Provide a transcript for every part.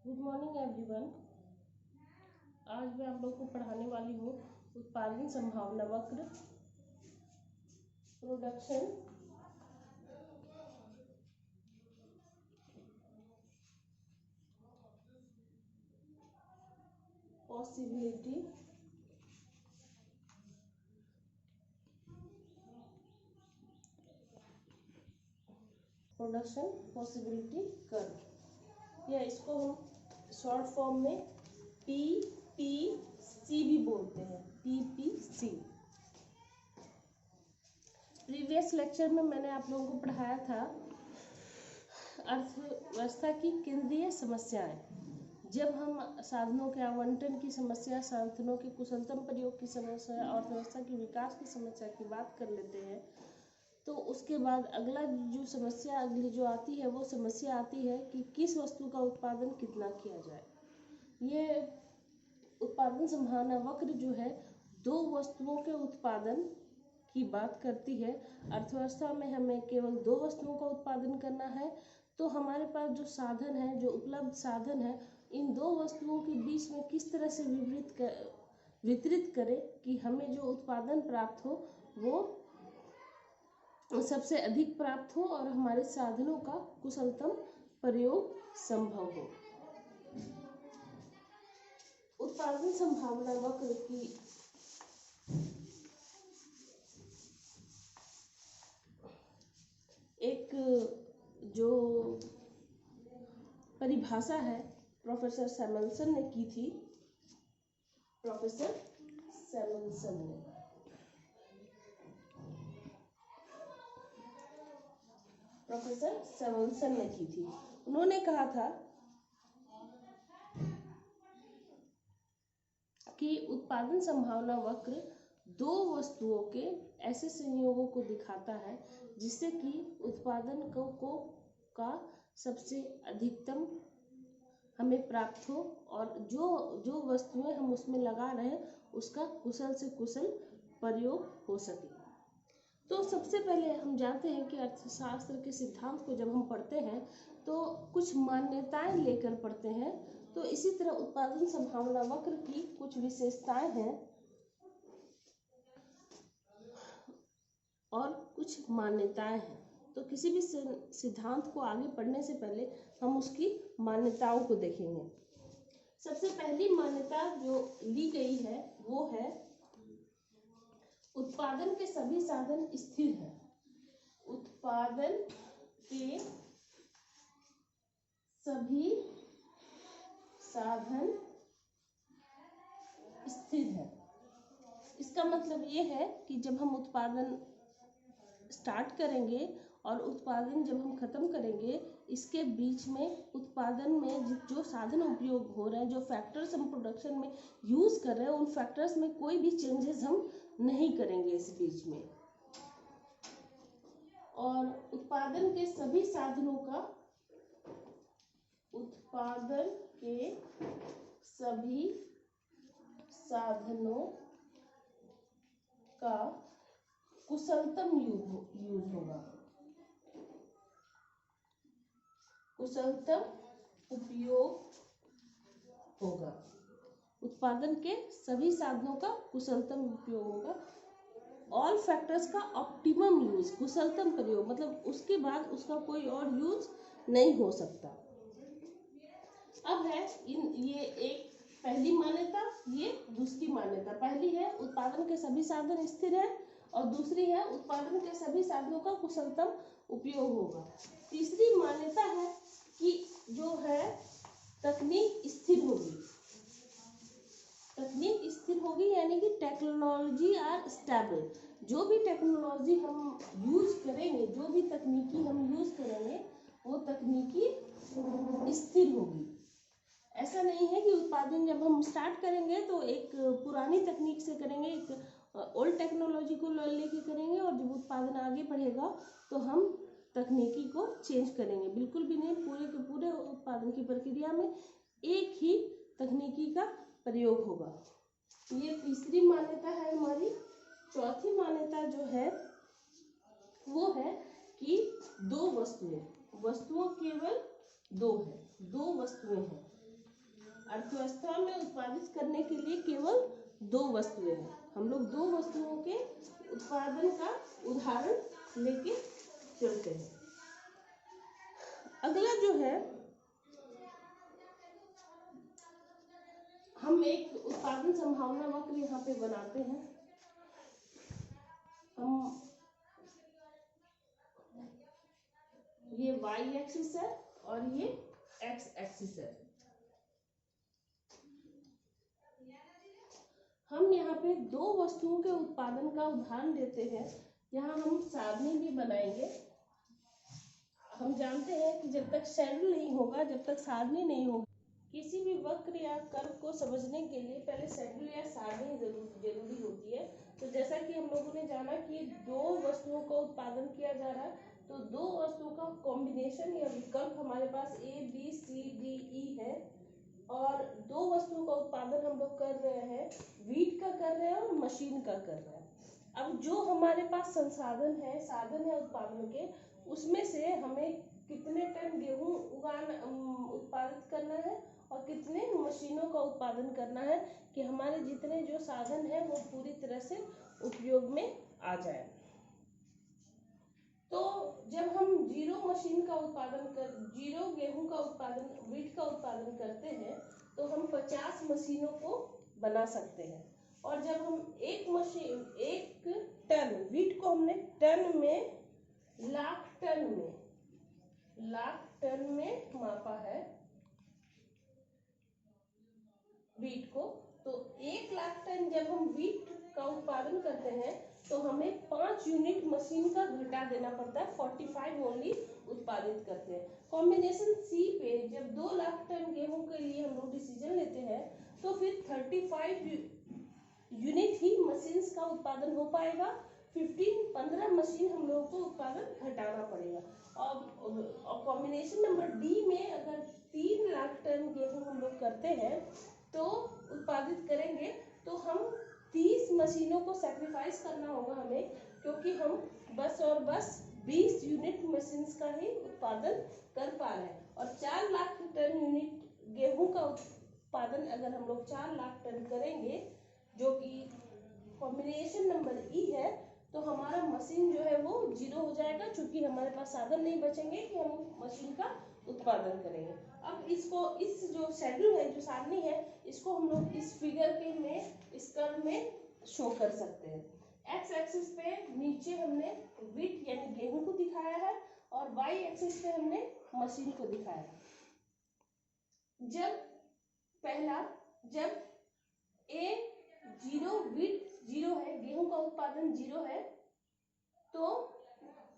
Good morning everyone. आज मैं आप लोग को पढ़ाने वाली हूँ उत्पादन संभावना वक्र, प्रोडक्शन पॉसिबिलिटी कर्व, या इसको हम शॉर्ट फॉर्म में PPC भी बोलते हैं। PPC। प्रीवियस लेक्चर में मैंने आप लोगों को पढ़ाया था अर्थव्यवस्था की केंद्रीय समस्याएं। जब हम साधनों के आवंटन की समस्या, साधनों के कुशलतम प्रयोग की समस्या, अर्थव्यवस्था के विकास की समस्या की बात कर लेते हैं, तो उसके बाद अगली जो आती है वो समस्या आती है कि किस वस्तु का उत्पादन कितना किया जाए। ये उत्पादन संभावना वक्र जो है दो वस्तुओं के उत्पादन की बात करती है। अर्थव्यवस्था में हमें केवल दो वस्तुओं का उत्पादन करना है, तो हमारे पास जो साधन है, जो उपलब्ध साधन है, इन दो वस्तुओं के बीच में किस तरह से वितरित करें कि हमें जो उत्पादन प्राप्त हो वो सबसे अधिक प्राप्त हो और हमारे साधनों का कुशलतम प्रयोग संभव हो। उत्पादन संभावना वक्र की एक जो परिभाषा है प्रोफेसर सैमुअल्सन ने की थी। प्रोफेसर सैमुअल्सन ने की थी। उन्होंने कहा था कि उत्पादन संभावना वक्र दो वस्तुओं के ऐसे संयोगों को दिखाता है जिससे कि उत्पादन का सबसे अधिकतम हमें प्राप्त हो और जो वस्तुएं हम उसमें लगा रहे हैं उसका कुशल से कुशल प्रयोग हो सके। तो सबसे पहले हम जानते हैं कि अर्थशास्त्र के सिद्धांत को जब हम पढ़ते हैं तो कुछ मान्यताएं लेकर पढ़ते हैं। तो इसी तरह उत्पादन संभावना वक्र की कुछ विशेषताएं हैं और कुछ मान्यताएं हैं। तो किसी भी सिद्धांत को आगे पढ़ने से पहले हम उसकी मान्यताओं को देखेंगे। सबसे पहली मान्यता जो ली गई है वो है उत्पादन के सभी साधन स्थिर हैं। उत्पादन के सभी साधन स्थिर है। इसका मतलब ये है कि जब हम उत्पादन स्टार्ट करेंगे और उत्पादन जब हम खत्म करेंगे, इसके बीच में उत्पादन में जो साधन उपयोग हो रहे हैं, जो फैक्टर्स हम प्रोडक्शन में यूज कर रहे हैं, उन फैक्टर्स में कोई भी चेंजेस हम नहीं करेंगे इस बीच में। और उत्पादन के सभी साधनों का कुशलतम यूज होगा, कुशलतम उपयोग होगा। उत्पादन के सभी साधनों का कुशलतम उपयोग होगा। ऑल फैक्टर्स का ऑप्टिमम यूज, कुशलतम प्रयोग मतलब उसके बाद उसका कोई और यूज नहीं हो सकता। अब है ये एक पहली मान्यता, ये दूसरी मान्यता। पहली है उत्पादन के सभी साधन स्थिर है और दूसरी है उत्पादन के सभी साधनों का कुशलतम उपयोग होगा। तीसरी मान्यता है कि जो है तकनीक स्थिर होगी। तकनीक स्थिर होगी यानी कि टेक्नोलॉजी आर स्टेबल। जो भी टेक्नोलॉजी हम यूज करेंगे, जो भी तकनीकी हम यूज करेंगे, वो तकनीकी स्थिर होगी। ऐसा नहीं है कि उत्पादन जब हम स्टार्ट करेंगे तो एक पुरानी तकनीक से करेंगे, एक ओल्ड टेक्नोलॉजी को लेके करेंगे और जब उत्पादन आगे बढ़ेगा तो हम तकनीकी को चेंज करेंगे। बिल्कुल भी नहीं, पूरे के पूरे उत्पादन की प्रक्रिया में एक ही तकनीकी का प्रयोग होगा। ये तीसरी मान्यता है हमारी। चौथी मान्यता जो है वो है कि दो वस्तुएं केवल दो है, दो वस्तुएं हैं। अर्थव्यवस्था में उत्पादित करने के लिए केवल दो वस्तुएं हैं। हम लोग दो वस्तुओं के उत्पादन का उदाहरण लेके चलते हैं। अगला जो है, हम एक उत्पादन संभावना वक्र यहाँ पे बनाते हैं। हम ये y एक्सिस है और ये x एक्सिस है। हम यहाँ पे दो वस्तुओं के उत्पादन का उदाहरण देते हैं। यहाँ हम सारणी भी बनाएंगे। हम जानते हैं कि जब तक शेड्यूल नहीं होगा, जब तक सारणी नहीं होगी, किसी भी वक्र या कर्व को समझने के लिए पहले शेड्यूल या सारणी जरूरी होती है। तो जैसा कि हम लोगों ने जाना कि दो वस्तुओं का उत्पादन किया जा रहा है, तो दो वस्तुओं का कॉम्बिनेशन या विकल्प हमारे पास A B C D E है, और दो वस्तुओं का उत्पादन हम लोग कर रहे हैं, वीट का कर रहे हैं और मशीन का कर रहे हैं। अब जो हमारे पास संसाधन है, साधन है उत्पादन के, उसमें से हमें कितने टन गेहूं उत्पादित करना है और कितने मशीनों का उत्पादन करना है कि हमारे जितने जो साधन है वो पूरी तरह से उपयोग में आ जाए। तो जब हम जीरो गेहूं का उत्पादन, वीट का उत्पादन करते हैं, तो हम 50 मशीनों को बना सकते हैं। और जब हम एक टन वीट को हमने टन में, लाख टन में मापा है वीट को, तो 1 लाख टन जब हम वीट का उत्पादन करते हैं तो हमें 5 यूनिट मशीन का घटा देना पड़ता है, 45 ओनली उत्पादित करते हैं। कॉम्बिनेशन सी पे जब 2 लाख टन गेहूं के लिए हम लोग डिसीजन लेते हैं, तो फिर 35 यूनिट ही मशीन का उत्पादन हो पाएगा। 15 मशीन हम लोगों को उत्पादन घटाना पड़ेगा। और कॉम्बिनेशन नंबर डी में अगर 3 लाख टन गेहूं हम लोग करते हैं तो उत्पादित करेंगे, तो हम 30 मशीनों को सैक्रिफाइस करना होगा हमें, क्योंकि हम बस और बस 20 यूनिट मशीन का ही उत्पादन कर पा रहे हैं। और 4 लाख टन यूनिट गेहूं का उत्पादन अगर हम लोग 4 लाख टन करेंगे, जो कि कॉम्बिनेशन नंबर ई है, तो हमारा मशीन जो है वो जीरो हो जाएगा, क्योंकि हमारे पास साधन नहीं बचेंगे कि हम मशीन का उत्पादन करेंगे। अब इसको, इस जो शेड्यूल है, जो सारणी है, इसको हम लोग इस फिगर के में, इस कर्व में शो कर सकते हैं। एक्स एक्सिस पे नीचे हमने वीट यानी गेहूं को दिखाया है और वाई एक्सिस पे हमने मशीन को दिखाया है। जब ए जीरो, वीट जीरो है, गेहूं का उत्पादन जीरो है, तो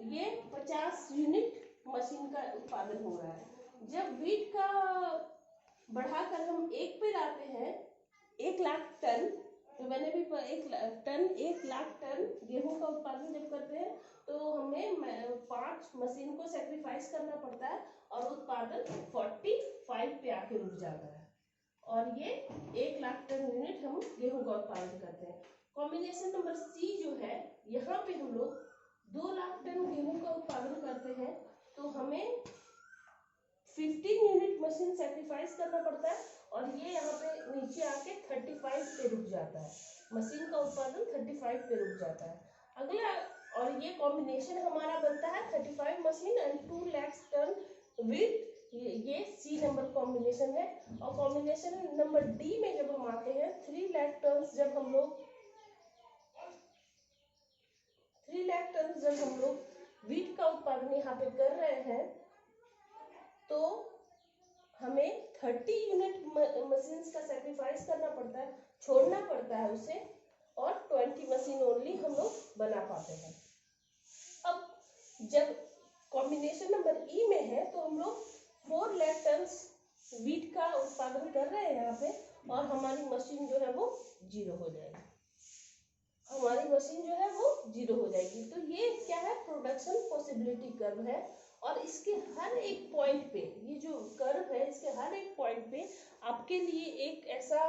ये 50 यूनिट मशीन का उत्पादन हो रहा है। जब वीट का बढ़ाकर हम 1 पे लाते हैं, 1 लाख टन, तो मैंने भी 1 लाख टन गेहूं का उत्पादन जब करते हैं, तो हमें 5 मशीन को सेक्रीफाइस करना पड़ता है और उत्पादन 45 पे आके रुक जाता है। और ये 1 लाख टन यूनिट हम गेहूं का उत्पादन करते हैं। कॉम्बिनेशन नंबर सी जो है, यहाँ पे हम लोग 2 लाख टन गेहूं का उत्पादन करते हैं, तो हमें 15 यूनिट मशीन सेक्रीफाइस करना पड़ता है, और ये यहाँ पे नीचे आके 35 पे रुक जाता है। मशीन का उत्पादन 35 पे रुक जाता है। अगला, और ये कॉम्बिनेशन हमारा बनता है 35 machine and 2 lakh ton wheat, ये सी नंबर कॉम्बिनेशन है। और कॉम्बिनेशन नंबर डी में जब हम आते हैं, 3 लाख टन जब हम लोग वीट का उत्पादन यहाँ पे कर रहे हैं, तो हमें 30 यूनिट मशीन का सेक्रीफाइस करना पड़ता है, छोड़ना पड़ता है उसे, और 20 मशीन ओनली हम लोग बना पाते हैं। अब जब कॉम्बिनेशन नंबर ई में है, तो हम लोग 4 लाख टन वीट का उत्पादन कर रहे हैं यहाँ पे, और हमारी मशीन जो है वो जीरो हो जाएगी। तो ये क्या है, प्रोडक्शन पॉसिबिलिटी कर्व है। और इसके हर एक पॉइंट पे, ये जो कर्व है, इसके हर एक पॉइंट पे आपके लिए एक ऐसा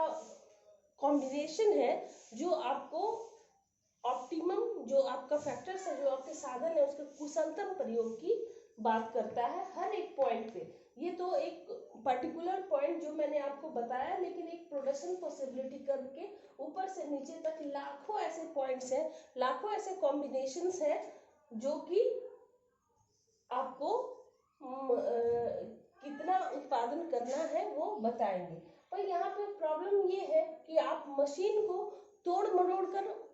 कॉम्बिनेशन है जो आपको ऑप्टिमम, जो आपका फैक्टर्स है, जो आपके साधन है, उसके कुशलतम प्रयोग की बात करता है हर एक पॉइंट पे। ये तो एक पर्टिकुलर पॉइंट जो मैंने आपको बताया, लेकिन एक प्रोडक्शन पॉसिबिलिटी कर्व के ऊपर से नीचे तक लाखों ऐसे पॉइंट्स हैं, लाखों ऐसे कॉम्बिनेशंस हैं जो कि आपको कितना उत्पादन करना है वो बताएंगे। पर यहाँ पे प्रॉब्लम ये है कि आप मशीन को तोड़ मरोड़ कर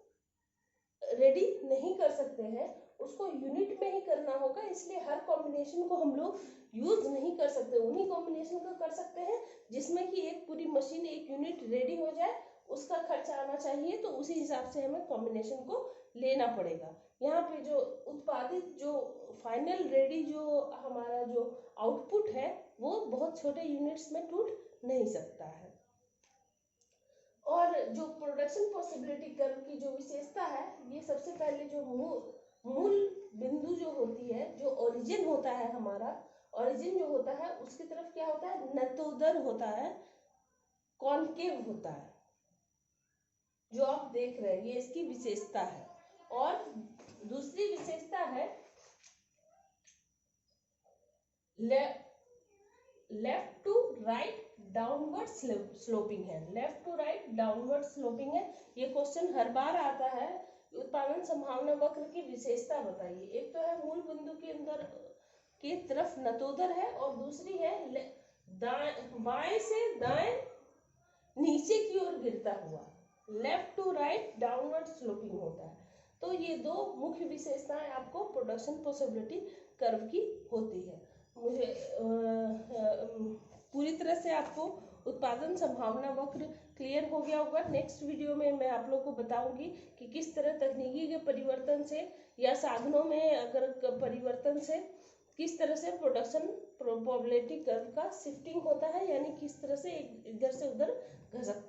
रेडी नहीं कर सकते हैं, उसको यूनिट में ही करना होगा, इसलिए हर कॉम्बिनेशन को हम लोग यूज नहीं कर सकते। उन्हीं कॉम्बिनेशन को कर सकते हैं जिसमें कि एक पूरी मशीन एक यूनिट रेडी हो जाए, उसका खर्चा आना चाहिए, तो उसी हिसाब से हमें कॉम्बिनेशन को लेना पड़ेगा। यहाँ पे जो उत्पादित जो फाइनल रेडी जो हमारा जो आउटपुट है वो बहुत छोटे यूनिट्स में टूट नहीं सकता है। और जो प्रोडक्शन पॉसिबिलिटी कर्व की जो विशेषता है, ये सबसे पहले जो मूल बिंदु जो होती है, जो ओरिजिन होता है हमारा, ओरिजिन जो होता है उसकी तरफ क्या होता है, नतोदर होता है, कॉनकेव होता है, जो आप देख रहे हैं, ये इसकी विशेषता है। और दूसरी विशेषता है left to right downward sloping है, left to right downward sloping है। ये क्वेश्चन हर बार आता है। उत्पादन संभावना वक्र की विशेषता बताइए। एक तो है मूल बिंदु के अंदर की तरफ नतोदर है, और दूसरी है बाएं से दाएं नीचे की ओर गिरता हुआ, left to right downward sloping होता है। तो ये दो मुख्य विशेषताएं आपको प्रोडक्शन पॉसिबिलिटी कर्व की होती है। मुझे पूरी तरह से आपको उत्पादन संभावना वक्र क्लियर हो गया होगा। नेक्स्ट वीडियो में मैं आप लोग को बताऊंगी कि किस तरह तकनीकी के परिवर्तन से या साधनों में अगर परिवर्तन से किस तरह से प्रोडक्शन प्रोबेबिलिटी कर्व का शिफ्टिंग होता है, यानी किस तरह से इधर से उधर घसकता